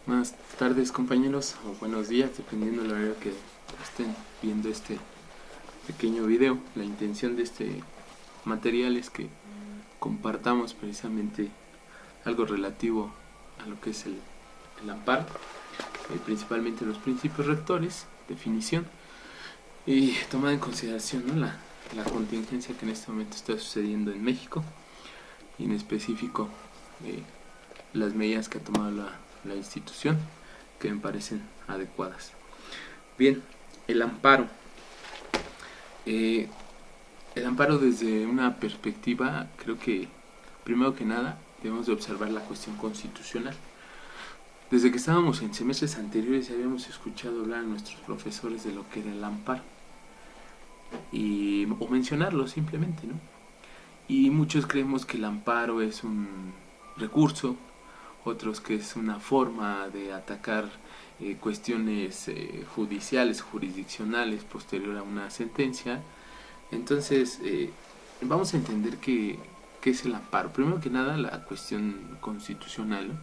Buenas tardes, compañeros, o buenos días, dependiendo de la hora que estén viendo este pequeño video. La intención de este material es que compartamos precisamente algo relativo a lo que es el amparo, principalmente los principios rectores, definición, y tomar en consideración, ¿no?, la contingencia que en este momento está sucediendo en México, y en específico las medidas que ha tomado la institución, que me parecen adecuadas. Bien, el amparo. El amparo, desde una perspectiva, creo que primero que nada debemos de observar la cuestión constitucional. Desde que estábamos en semestres anteriores ya habíamos escuchado hablar a nuestros profesores de lo que era el amparo, o mencionarlo simplemente, ¿no? Y muchos creemos que el amparo es un recurso, otros que es una forma de atacar cuestiones judiciales, jurisdiccionales posterior a una sentencia. Entonces vamos a entender qué es el amparo. Primero que nada, la cuestión constitucional, ¿no?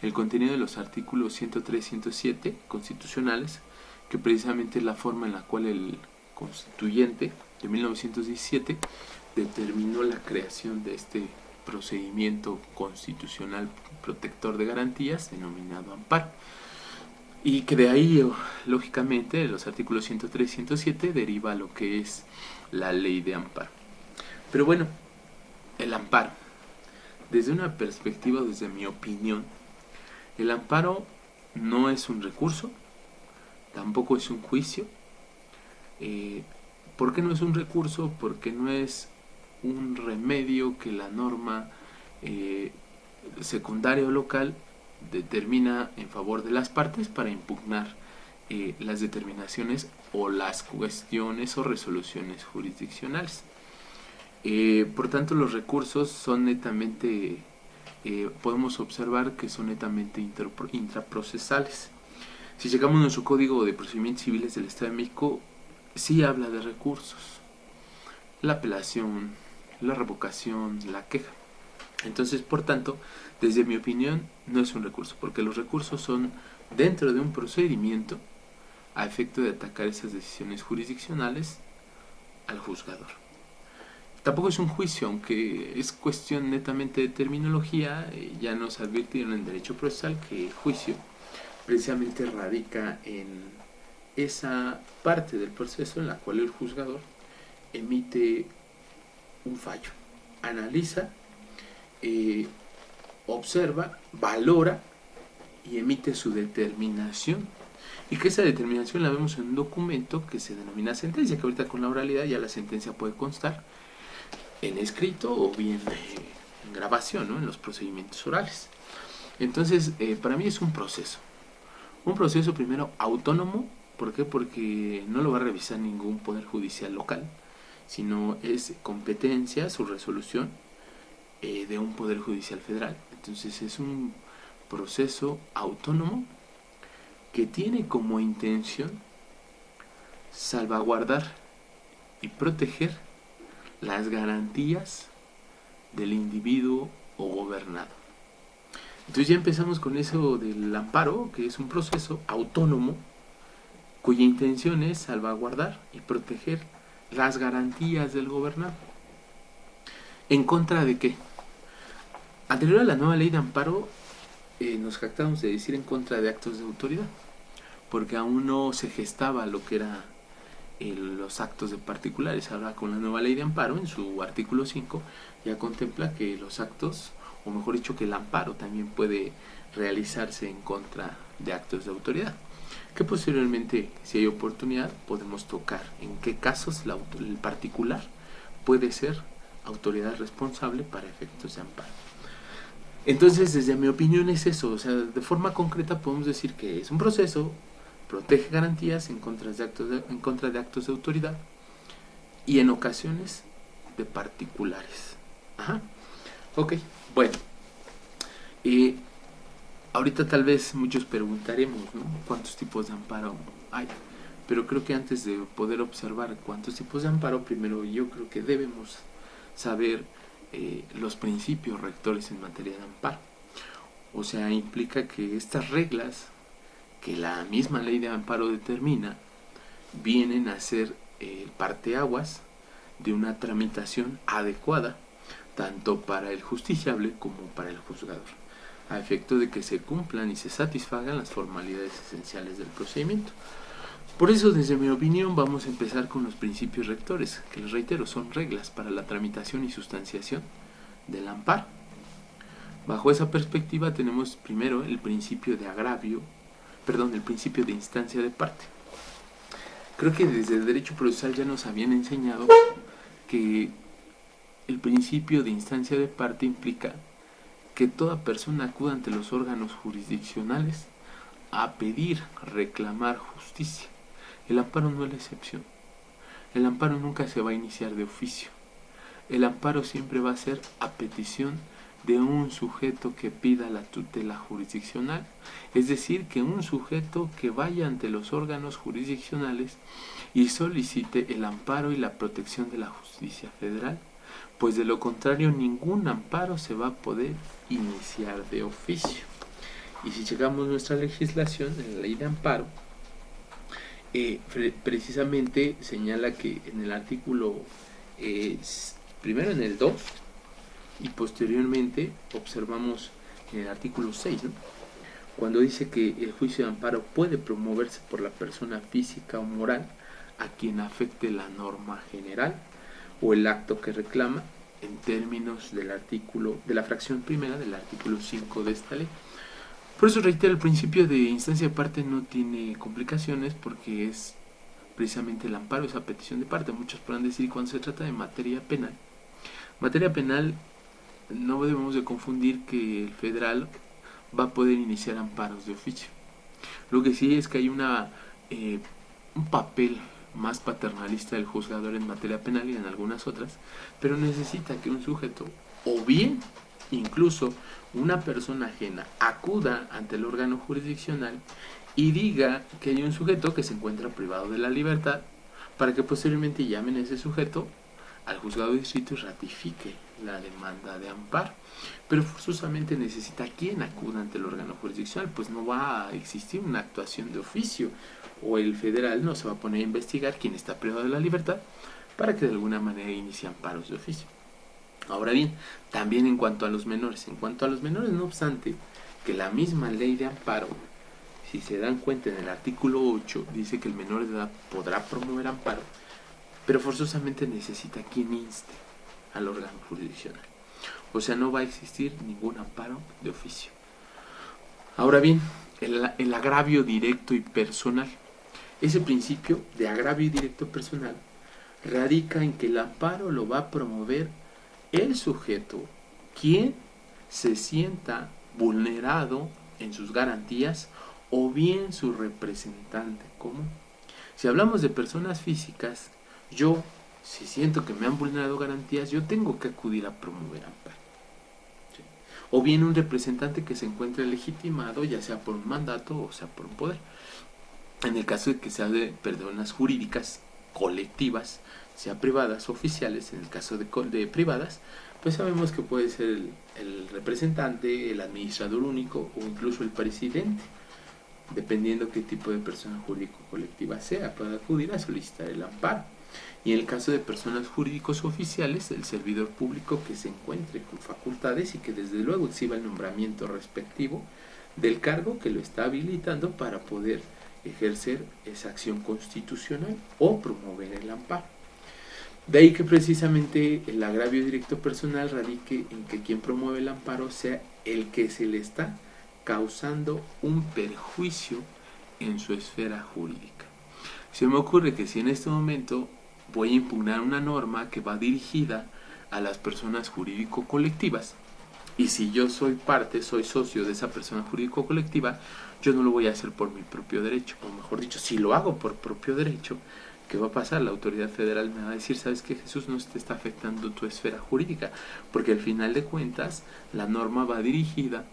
El contenido de los artículos 103 y 107 constitucionales, que precisamente es la forma en la cual el constituyente de 1917 determinó la creación de este procedimiento constitucional protector de garantías denominado amparo, y que de ahí, lógicamente, de los artículos 103 y 107 deriva lo que es la ley de amparo. Pero bueno, el amparo, desde una perspectiva, desde mi opinión, el amparo no es un recurso, tampoco es un juicio. ¿Por qué no es un recurso? Porque no es un remedio que la norma secundaria o local determina en favor de las partes para impugnar las determinaciones o las cuestiones o resoluciones jurisdiccionales. Por tanto, los recursos son netamente, podemos observar que son netamente intraprocesales. Si llegamos a nuestro Código de Procedimientos Civiles del Estado de México, sí habla de recursos: la apelación, la revocación, la queja. Entonces, por tanto, desde mi opinión, no es un recurso, porque los recursos son dentro de un procedimiento a efecto de atacar esas decisiones jurisdiccionales al juzgador. Tampoco es un juicio, aunque es cuestión netamente de terminología. Ya nos advirtieron en derecho procesal que el juicio precisamente radica en esa parte del proceso en la cual el juzgador emite un fallo, analiza, observa, valora y emite su determinación, y que esa determinación la vemos en un documento que se denomina sentencia, que ahorita con la oralidad ya la sentencia puede constar en escrito o bien en grabación, ¿no?, en los procedimientos orales. Entonces, para mí es un proceso primero autónomo. ¿Por qué? Porque no lo va a revisar ningún poder judicial local, sino es competencia, su resolución, de un poder judicial federal. Entonces es un proceso autónomo que tiene como intención salvaguardar y proteger las garantías del individuo o gobernado. Entonces ya empezamos con eso del amparo, que es un proceso autónomo cuya intención es salvaguardar y proteger las garantías del gobernado. ¿En contra de qué? Anterior a la nueva ley de amparo, nos jactamos de decir en contra de actos de autoridad, porque aún no se gestaba lo que era los actos de particulares. Ahora, con la nueva ley de amparo, en su artículo 5, ya contempla que los actos, o mejor dicho, que el amparo también puede realizarse en contra de actos de autoridad, que posteriormente, si hay oportunidad, podemos tocar en qué casos el particular puede ser autoridad responsable para efectos de amparo. Entonces, desde mi opinión es eso. O sea, de forma concreta podemos decir que es un proceso, protege garantías en contra de actos de autoridad y en ocasiones de particulares. Ajá. Ok, bueno. Ahorita tal vez muchos preguntaremos, ¿no?, ¿cuántos tipos de amparo hay? Pero creo que antes de poder observar cuántos tipos de amparo, primero yo creo que debemos saber los principios rectores en materia de amparo. O sea, implica que estas reglas que la misma ley de amparo determina vienen a ser el parteaguas de una tramitación adecuada tanto para el justiciable como para el juzgador, a efecto de que se cumplan y se satisfagan las formalidades esenciales del procedimiento. Por eso, desde mi opinión, vamos a empezar con los principios rectores, que les reitero, son reglas para la tramitación y sustanciación del amparo. Bajo esa perspectiva tenemos primero el principio de el principio de instancia de parte. Creo que desde el derecho procesal ya nos habían enseñado que el principio de instancia de parte implica que toda persona acuda ante los órganos jurisdiccionales a pedir, reclamar justicia. El amparo no es la excepción. El amparo nunca se va a iniciar de oficio. El amparo siempre va a ser a petición de un sujeto que pida la tutela jurisdiccional, es decir, que un sujeto que vaya ante los órganos jurisdiccionales y solicite el amparo y la protección de la justicia federal, pues de lo contrario ningún amparo se va a poder iniciar de oficio. Y si checamos nuestra legislación, en la ley de amparo, precisamente señala que en el artículo, primero en el 2, y posteriormente observamos en el artículo 6, ¿no? Cuando dice que el juicio de amparo puede promoverse por la persona física o moral a quien afecte la norma general o el acto que reclama en términos del artículo, de la fracción primera del artículo 5 de esta ley. Por eso reitero, el principio de instancia de parte no tiene complicaciones porque es precisamente el amparo, esa petición de parte. Muchos podrán decir cuando se trata de materia penal. Materia penal no debemos de confundir que el federal va a poder iniciar amparos de oficio. Lo que sí es que hay un papel más paternalista del juzgador en materia penal y en algunas otras, pero necesita que un sujeto, o bien incluso una persona ajena, acuda ante el órgano jurisdiccional y diga que hay un sujeto que se encuentra privado de la libertad, para que posteriormente llamen a ese sujeto al juzgado de distrito y ratifique la demanda de amparo. Pero forzosamente necesita quien acuda ante el órgano jurisdiccional, pues no va a existir una actuación de oficio, o el federal no se va a poner a investigar quién está privado de la libertad para que de alguna manera inicie amparos de oficio. Ahora bien, también en cuanto a los menores, no obstante, que la misma ley de amparo, si se dan cuenta en el artículo 8, dice que el menor de edad podrá promover amparo, pero forzosamente necesita quien inste al órgano jurisdiccional. O sea, no va a existir ningún amparo de oficio. Ahora bien, el agravio directo y personal. Ese principio de agravio directo personal radica en que el amparo lo va a promover el sujeto quien se sienta vulnerado en sus garantías o bien su representante común. Si hablamos de personas físicas, si siento que me han vulnerado garantías, yo tengo que acudir a promover amparo. ¿Sí? O bien un representante que se encuentre legitimado, ya sea por un mandato o sea por un poder. En el caso de que sea de personas jurídicas colectivas, sea privadas o oficiales, en el caso de privadas, pues sabemos que puede ser el representante, el administrador único o incluso el presidente, dependiendo qué tipo de persona jurídico colectiva sea, para acudir a solicitar el amparo. Y en el caso de personas jurídicos oficiales, el servidor público que se encuentre con facultades y que desde luego exhiba el nombramiento respectivo del cargo que lo está habilitando para poder ejercer esa acción constitucional o promover el amparo. De ahí que precisamente el agravio directo personal radique en que quien promueve el amparo sea el que se le está causando un perjuicio en su esfera jurídica. Se me ocurre que si en este momento voy a impugnar una norma que va dirigida a las personas jurídico-colectivas, y si yo soy socio de esa persona jurídico-colectiva, yo no lo voy a hacer por mi propio derecho, o mejor dicho, si lo hago por propio derecho, ¿qué va a pasar? La autoridad federal me va a decir, ¿sabes qué, Jesús? No te está afectando tu esfera jurídica, porque al final de cuentas la norma va dirigida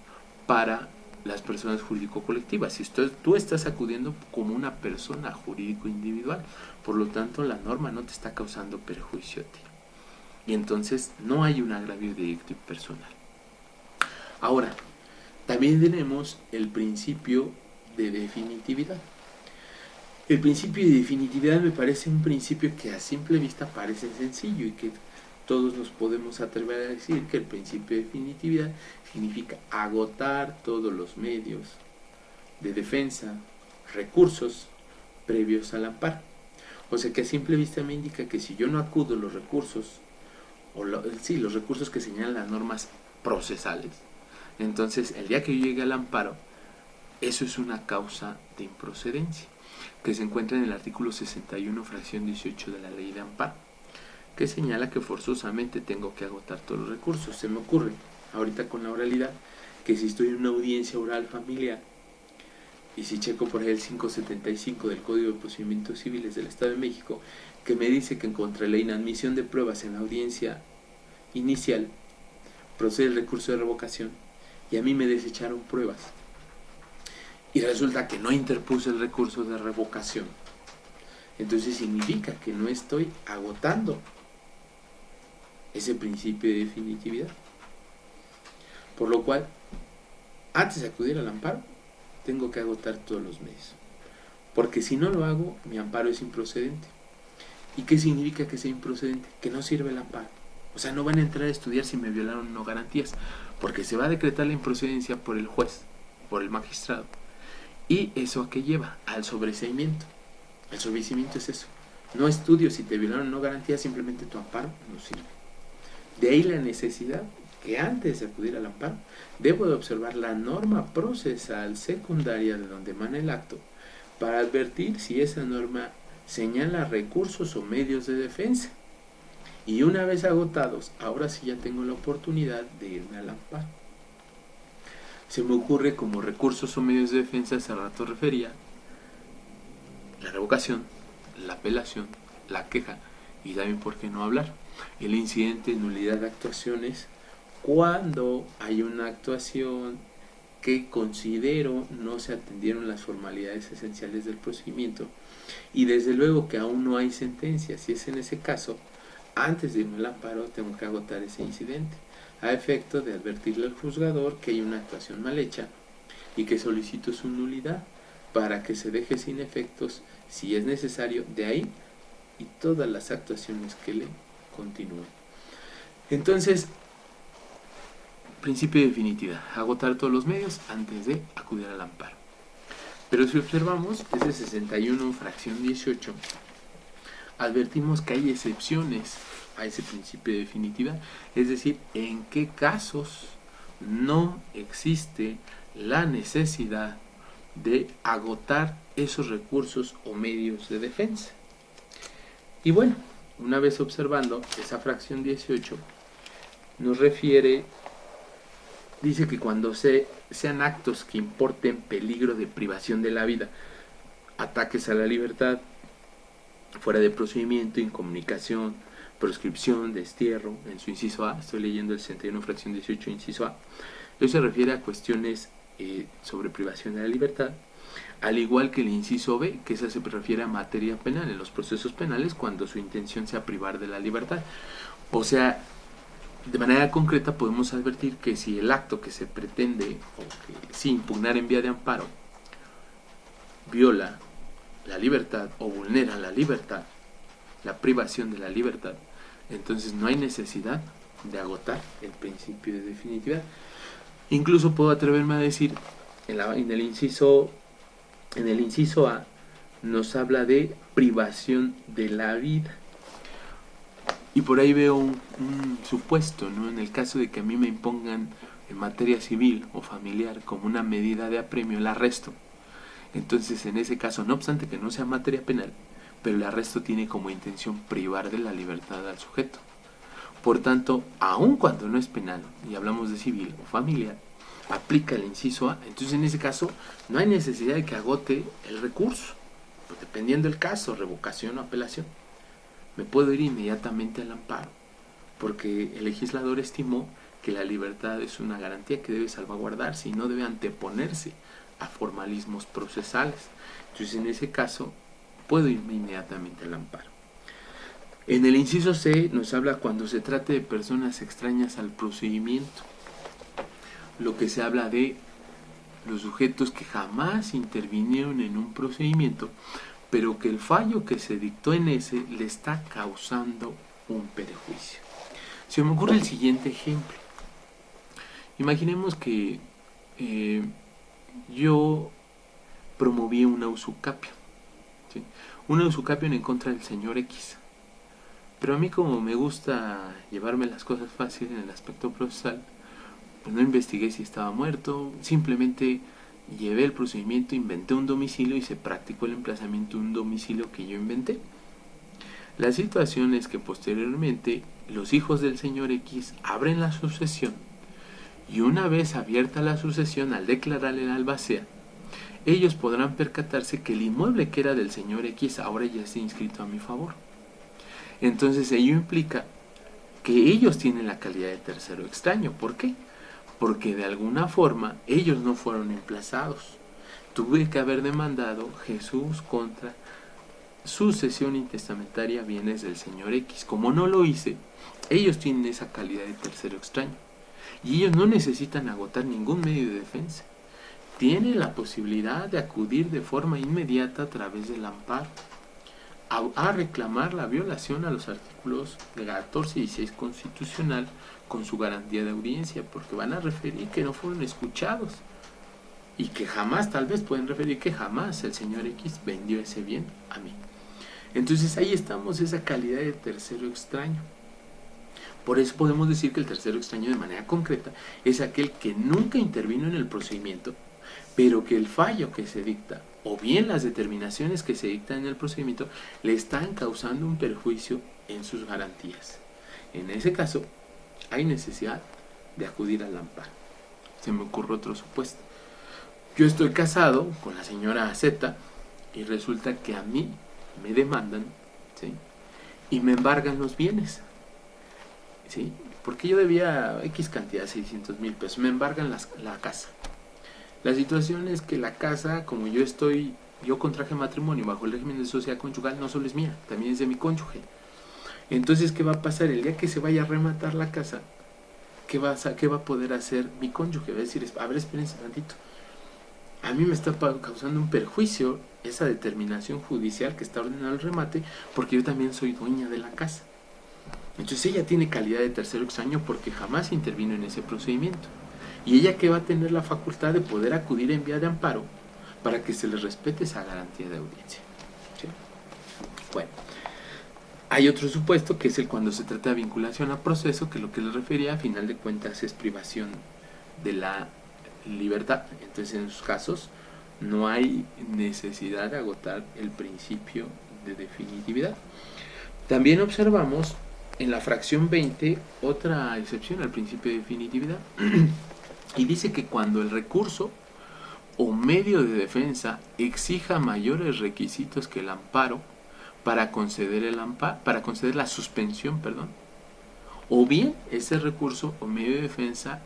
para las personas jurídico-colectivas. Si tú estás acudiendo como una persona jurídico-individual, por lo tanto la norma no te está causando perjuicio a ti. Y entonces no hay un agravio directo y personal. Ahora, También tenemos el principio de definitividad. El principio de definitividad me parece un principio que a simple vista parece sencillo y que todos nos podemos atrever a decir que el principio de definitividad significa agotar todos los medios de defensa, recursos previos al amparo. O sea que a simple vista me indica que si yo no acudo a los recursos, los recursos que señalan las normas procesales, entonces el día que yo llegue al amparo, eso es una causa de improcedencia, que se encuentra en el artículo 61, fracción 18 de la ley de amparo, que señala que forzosamente tengo que agotar todos los recursos. Se me ocurre, ahorita con la oralidad, que si estoy en una audiencia oral familiar, y si checo por ahí el 575 del Código de Procedimientos Civiles del Estado de México, que me dice que en contra de la inadmisión de pruebas en la audiencia inicial, procede el recurso de revocación, y a mí me desecharon pruebas, y resulta que no interpuse el recurso de revocación, entonces significa que no estoy agotando ese principio de definitividad. Por lo cual, antes de acudir al amparo, tengo que agotar todos los medios. Porque si no lo hago, mi amparo es improcedente. ¿Y qué significa que sea improcedente? Que no sirve el amparo. O sea, no van a entrar a estudiar si me violaron no garantías, porque se va a decretar la improcedencia por el juez, por el magistrado. ¿Y eso a qué lleva? Al sobreseimiento. El sobreseimiento es eso. No estudio si te violaron no garantías, simplemente tu amparo no sirve. De ahí la necesidad que antes de acudir al amparo, debo de observar la norma procesal secundaria de donde emana el acto para advertir si esa norma señala recursos o medios de defensa. Y una vez agotados, ahora sí ya tengo la oportunidad de irme al amparo. Se me ocurre como recursos o medios de defensa, hace rato refería, la revocación, la apelación, la queja y también, ¿por qué no hablar? El incidente de nulidad de actuaciones, cuando hay una actuación que considero no se atendieron las formalidades esenciales del procedimiento y desde luego que aún no hay sentencia. Si es en ese caso, antes de irme al amparo tengo que agotar ese incidente a efecto de advertirle al juzgador que hay una actuación mal hecha y que solicito su nulidad para que se deje sin efectos, si es necesario, de ahí y todas las actuaciones que le continúen. Entonces, principio de definitividad, agotar todos los medios antes de acudir al amparo. Pero si observamos, ese 61, fracción 18, advertimos que hay excepciones a ese principio de definitividad, es decir, en qué casos no existe la necesidad de agotar esos recursos o medios de defensa. Y bueno, una vez observando esa fracción 18, nos refiere, dice que cuando sean actos que importen peligro de privación de la vida, ataques a la libertad, fuera de procedimiento, incomunicación, proscripción, destierro, en su inciso A, estoy leyendo el 61, fracción 18, inciso A, eso se refiere a cuestiones sobre privación de la libertad, al igual que el inciso B, que esa se refiere a materia penal, en los procesos penales, cuando su intención sea privar de la libertad. O sea, de manera concreta podemos advertir que si el acto que se pretende o que si impugnar en vía de amparo viola la libertad o vulnera la libertad, la privación de la libertad, entonces no hay necesidad de agotar el principio de definitividad. Incluso puedo atreverme a decir, en el inciso A nos habla de privación de la vida. Y por ahí veo un supuesto, ¿no? En el caso de que a mí me impongan en materia civil o familiar como una medida de apremio el arresto. Entonces, en ese caso, no obstante que no sea materia penal, pero el arresto tiene como intención privar de la libertad al sujeto. Por tanto, aun cuando no es penal, y hablamos de civil o familiar, aplica el inciso A. Entonces, en ese caso, no hay necesidad de que agote el recurso, pues, dependiendo del caso, revocación o apelación. Me puedo ir inmediatamente al amparo, porque el legislador estimó que la libertad es una garantía que debe salvaguardarse y no debe anteponerse a formalismos procesales. Entonces, en ese caso, puedo irme inmediatamente al amparo. En el inciso C nos habla cuando se trate de personas extrañas al procedimiento, lo que se habla de los sujetos que jamás intervinieron en un procedimiento, pero que el fallo que se dictó en ese le está causando un perjuicio. Se me ocurre el siguiente ejemplo. Imaginemos que yo promoví una usucapión, ¿sí? Una usucapión en contra del señor X. Pero a mí, como me gusta llevarme las cosas fáciles en el aspecto procesal, pues no investigué si estaba muerto, simplemente llevé el procedimiento, inventé un domicilio y se practicó el emplazamiento de un domicilio que yo inventé. La situación es que posteriormente los hijos del señor X abren la sucesión y una vez abierta la sucesión, al declarar el albacea, ellos podrán percatarse que el inmueble que era del señor X ahora ya está inscrito a mi favor. Entonces ello implica que ellos tienen la calidad de tercero extraño. ¿Por qué? Porque de alguna forma ellos no fueron emplazados. Tuve que haber demandado Jesús contra sucesión intestamentaria bienes del señor X. Como no lo hice, ellos tienen esa calidad de tercero extraño. Y ellos no necesitan agotar ningún medio de defensa. Tienen la posibilidad de acudir de forma inmediata a través del amparo a reclamar la violación a los artículos 14 y 16 constitucional con su garantía de audiencia, porque van a referir que no fueron escuchados y que jamás, tal vez pueden referir que jamás el señor X vendió ese bien a mí. Entonces ahí estamos, esa calidad de tercero extraño. Por eso podemos decir que el tercero extraño de manera concreta es aquel que nunca intervino en el procedimiento, pero que el fallo que se dicta o bien las determinaciones que se dictan en el procedimiento le están causando un perjuicio en sus garantías. En ese caso, hay necesidad de acudir al amparo. Se me ocurre otro supuesto. Yo estoy casado con la señora Z y resulta que a mí me demandan, ¿sí?, y me embargan los bienes, ¿sí?, porque yo debía X cantidad, 600,000 pesos, me embargan la casa. La situación es que la casa, como yo contraje matrimonio bajo el régimen de sociedad conyugal, no solo es mía, también es de mi cónyuge. Entonces, ¿qué va a pasar? El día que se vaya a rematar la casa, ¿qué va a poder hacer mi cónyuge? Va a decir, a ver, espérense tantito. A mí me está causando un perjuicio esa determinación judicial que está ordenando el remate, porque yo también soy dueña de la casa. Entonces ella tiene calidad de tercero extraño porque jamás intervino en ese procedimiento. Y ella que va a tener la facultad de poder acudir en vía de amparo para que se le respete esa garantía de audiencia. ¿Sí? Bueno, hay otro supuesto que es el cuando se trata de vinculación a proceso, que lo que le refería a final de cuentas es privación de la libertad. Entonces en esos casos no hay necesidad de agotar el principio de definitividad. También observamos en la fracción 20 otra excepción al principio de definitividad. Y dice que cuando el recurso o medio de defensa exija mayores requisitos que el amparo para conceder la suspensión, o bien ese recurso o medio de defensa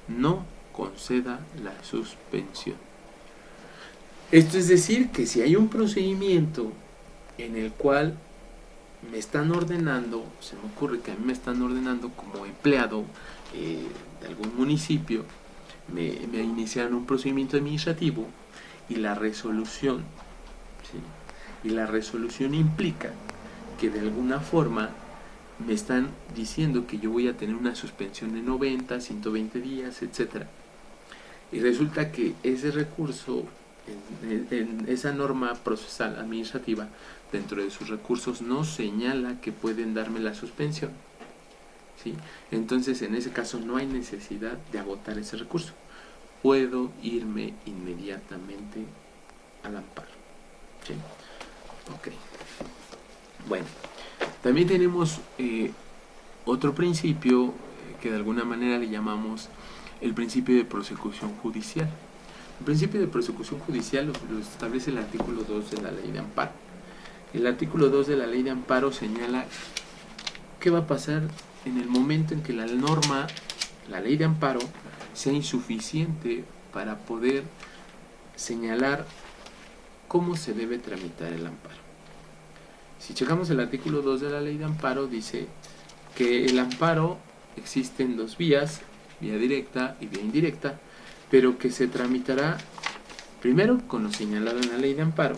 no conceda la suspensión. Esto es decir, que si hay un procedimiento en el cual me están ordenando, se me ocurre que a mí me están ordenando como empleado de algún municipio, me iniciaron un procedimiento administrativo y la resolución, ¿sí?, y la resolución implica que de alguna forma me están diciendo que yo voy a tener una suspensión de 90, 120 días, etc. Y resulta que ese recurso, en esa norma procesal administrativa, dentro de sus recursos no señala que pueden darme la suspensión, ¿sí? Entonces en ese caso no hay necesidad de agotar ese recurso, puedo irme inmediatamente al amparo, ¿sí? Ok. Bueno, también tenemos otro principio que de alguna manera le llamamos el principio de prosecución judicial. El principio de prosecución judicial lo establece el artículo 2 de la Ley de Amparo. El artículo 2 de la Ley de Amparo señala qué va a pasar en el momento en que la norma, la Ley de Amparo, sea insuficiente para poder señalar cómo se debe tramitar el amparo. Si checamos el artículo 2 de la Ley de Amparo, dice que el amparo existe en dos vías, vía directa y vía indirecta, pero que se tramitará primero con lo señalado en la ley de amparo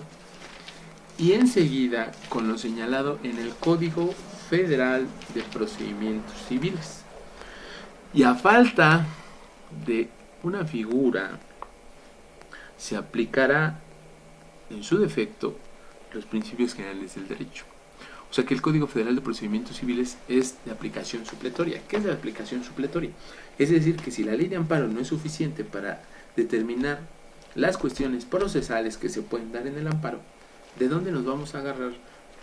y enseguida con lo señalado en el Código Federal de Procedimientos Civiles. Y a falta de una figura, se aplicará en su defecto los principios generales del derecho. O sea que el Código Federal de Procedimientos Civiles es de aplicación supletoria. ¿Qué es de aplicación supletoria? Es decir, que si la ley de amparo no es suficiente para determinar las cuestiones procesales que se pueden dar en el amparo, ¿de dónde nos vamos a agarrar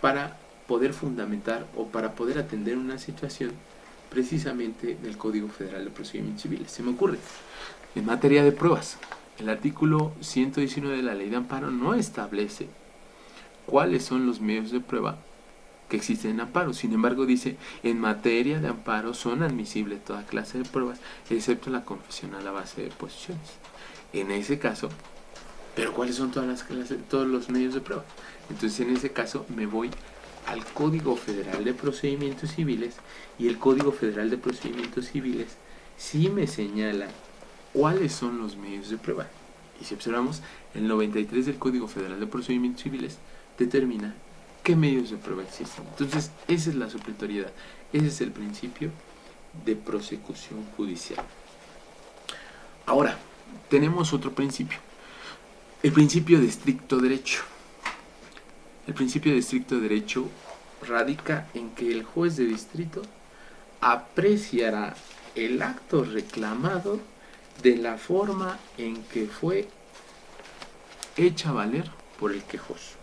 para poder fundamentar o para poder atender una situación precisamente del Código Federal de Procedimientos Civiles? Se me ocurre, en materia de pruebas, el artículo 119 de la ley de amparo no establece cuáles son los medios de prueba que existen en amparo. Sin embargo, dice, en materia de amparo son admisibles toda clase de pruebas, excepto la confesión a la base de posiciones. En ese caso, ¿pero cuáles son todos los medios de prueba? Entonces, en ese caso, me voy al Código Federal de Procedimientos Civiles, y el Código Federal de Procedimientos Civiles sí me señala cuáles son los medios de prueba. Y si observamos, el 93 del Código Federal de Procedimientos Civiles determina qué medios de prueba existen. Entonces, esa es la supletoriedad, ese es el principio de prosecución judicial. Ahora, tenemos otro principio, el principio de estricto derecho. El principio de estricto derecho radica en que el juez de distrito apreciará el acto reclamado de la forma en que fue hecha valer por el quejoso.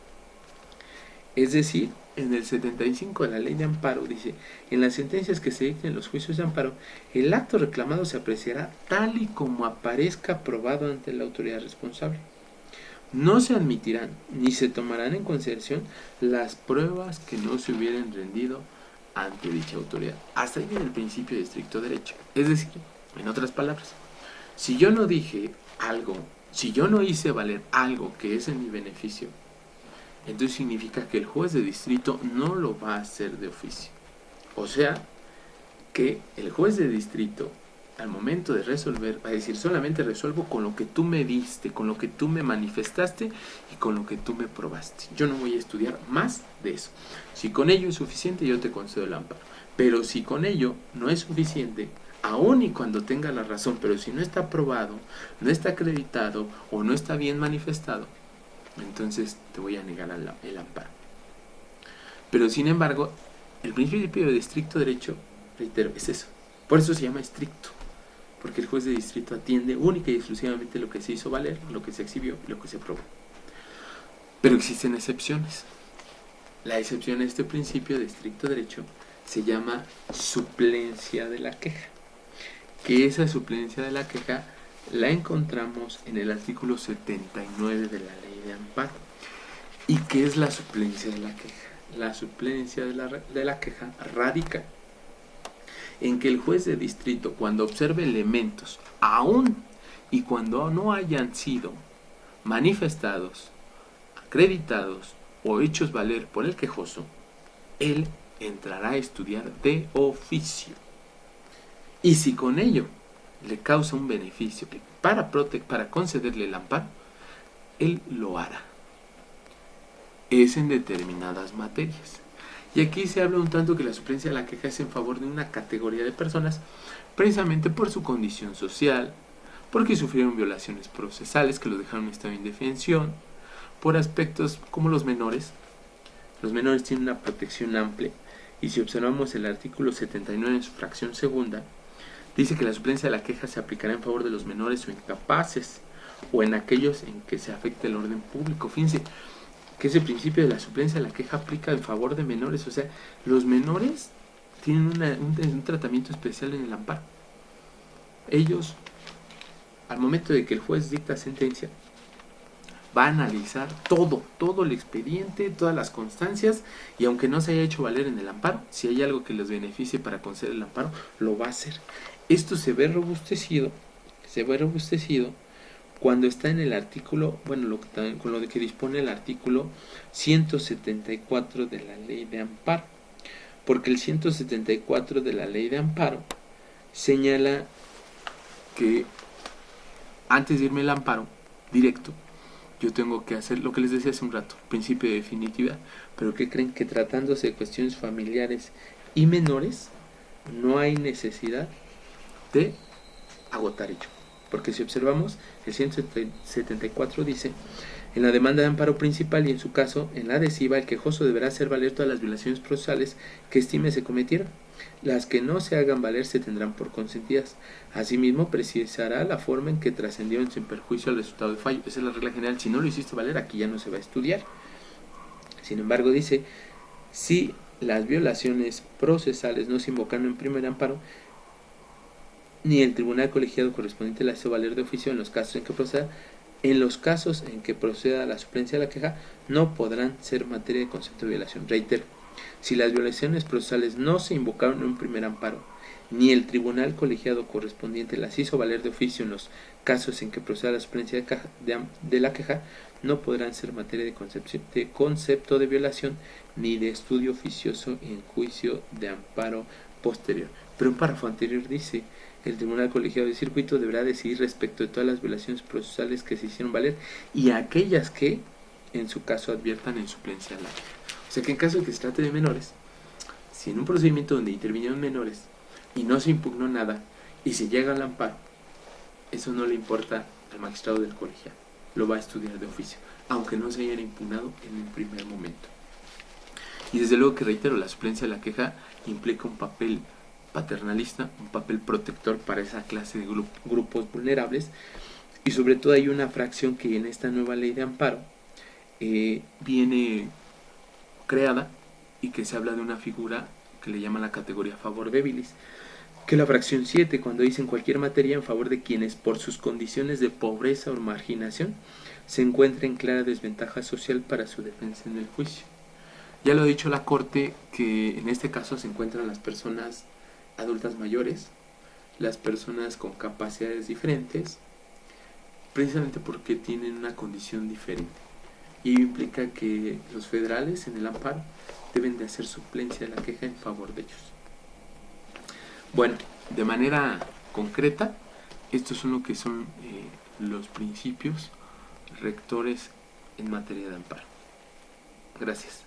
Es decir, en el 75 de la ley de amparo dice, en las sentencias que se dicten en los juicios de amparo, el acto reclamado se apreciará tal y como aparezca probado ante la autoridad responsable. No se admitirán ni se tomarán en consideración las pruebas que no se hubieran rendido ante dicha autoridad. Hasta ahí viene el principio de estricto derecho. Es decir, en otras palabras, si yo no dije algo, si yo no hice valer algo que es en mi beneficio, entonces significa que el juez de distrito no lo va a hacer de oficio. O sea, que el juez de distrito, al momento de resolver, va a decir, solamente resuelvo con lo que tú me diste, con lo que tú me manifestaste y con lo que tú me probaste. Yo no voy a estudiar más de eso. Si con ello es suficiente, yo te concedo el amparo. Pero si con ello no es suficiente, aun y cuando tenga la razón, pero si no está probado, no está acreditado o no está bien manifestado, entonces te voy a negar el amparo. Pero sin embargo, el principio de estricto derecho, reitero, es eso. Por eso se llama estricto, porque el juez de distrito atiende única y exclusivamente lo que se hizo valer, lo que se exhibió y lo que se probó. Pero existen excepciones. La excepción a este principio de estricto derecho se llama suplencia de la queja, que esa suplencia de la queja la encontramos en el artículo 79 de la ley de amparo. ¿Y qué es la suplencia de la queja? La suplencia de la queja radica en que el juez de distrito, cuando observe elementos, aún y cuando no hayan sido manifestados, acreditados o hechos valer por el quejoso, él entrará a estudiar de oficio. Y si con ello le causa un beneficio para concederle el amparo, él lo hará. Es en determinadas materias. Y aquí se habla un tanto que la suplencia de la queja es en favor de una categoría de personas, precisamente por su condición social, porque sufrieron violaciones procesales que los dejaron en estado de indefensión, por aspectos como los menores. Los menores tienen una protección amplia, y si observamos el artículo 79 en su fracción segunda, dice que la suplencia de la queja se aplicará en favor de los menores o incapaces, o en aquellos en que se afecte el orden público. Fíjense que ese principio de la suplencia de la queja aplica en favor de menores. O sea, los menores tienen un tratamiento especial en el amparo. Ellos, al momento de que el juez dicta sentencia, va a analizar todo el expediente, todas las constancias, y aunque no se haya hecho valer en el amparo, si hay algo que les beneficie para conceder el amparo, lo va a hacer. Esto se ve robustecido cuando está en el artículo, con lo que dispone el artículo 174 de la ley de amparo, porque el 174 de la ley de amparo señala que antes de irme al amparo directo, yo tengo que hacer lo que les decía hace un rato, principio de definitividad. Pero ¿qué creen? Que tratándose de cuestiones familiares y menores, no hay necesidad de agotar ello. Porque si observamos, el 174 dice: en la demanda de amparo principal y en su caso en la adhesiva, el quejoso deberá hacer valer todas las violaciones procesales que estime se cometieron. Las que no se hagan valer se tendrán por consentidas. Asimismo, precisará la forma en que trascendieron sin perjuicio al resultado del fallo. Esa es la regla general. Si no lo hiciste valer, aquí ya no se va a estudiar. Sin embargo, dice: si las violaciones procesales no se invocaron en primer amparo, ni el tribunal colegiado correspondiente la hizo valer de oficio en los casos en que proceda la suplencia de la queja, no podrán ser materia de concepto de violación. Reitero, si las violaciones procesales no se invocaron en un primer amparo, ni el tribunal colegiado correspondiente las hizo valer de oficio en los casos en que proceda la suplencia de la queja, no podrán ser materia de concepto de violación ni de estudio oficioso en juicio de amparo posterior. Pero un párrafo anterior dice: el tribunal colegiado de circuito deberá decidir respecto de todas las violaciones procesales que se hicieron valer y aquellas que en su caso adviertan en suplencia de la queja. O sea que en caso de que se trate de menores, si en un procedimiento donde intervinieron menores y no se impugnó nada y se llega al amparo, eso no le importa al magistrado del colegiado, lo va a estudiar de oficio, aunque no se hayan impugnado en un primer momento. Y desde luego que, reitero, la suplencia de la queja implica un papel paternalista, un papel protector para esa clase de grupos vulnerables, y sobre todo hay una fracción que en esta nueva ley de amparo viene creada y que se habla de una figura que le llaman la categoría favor debilis, que la fracción 7, cuando dice en cualquier materia en favor de quienes por sus condiciones de pobreza o marginación se encuentren en clara desventaja social para su defensa en el juicio. Ya lo ha dicho la Corte, que en este caso se encuentran las personas adultas mayores, las personas con capacidades diferentes, precisamente porque tienen una condición diferente. Y ello implica que los federales en el amparo deben de hacer suplencia de la queja en favor de ellos. Bueno, de manera concreta, estos son lo que son los principios rectores en materia de amparo. Gracias.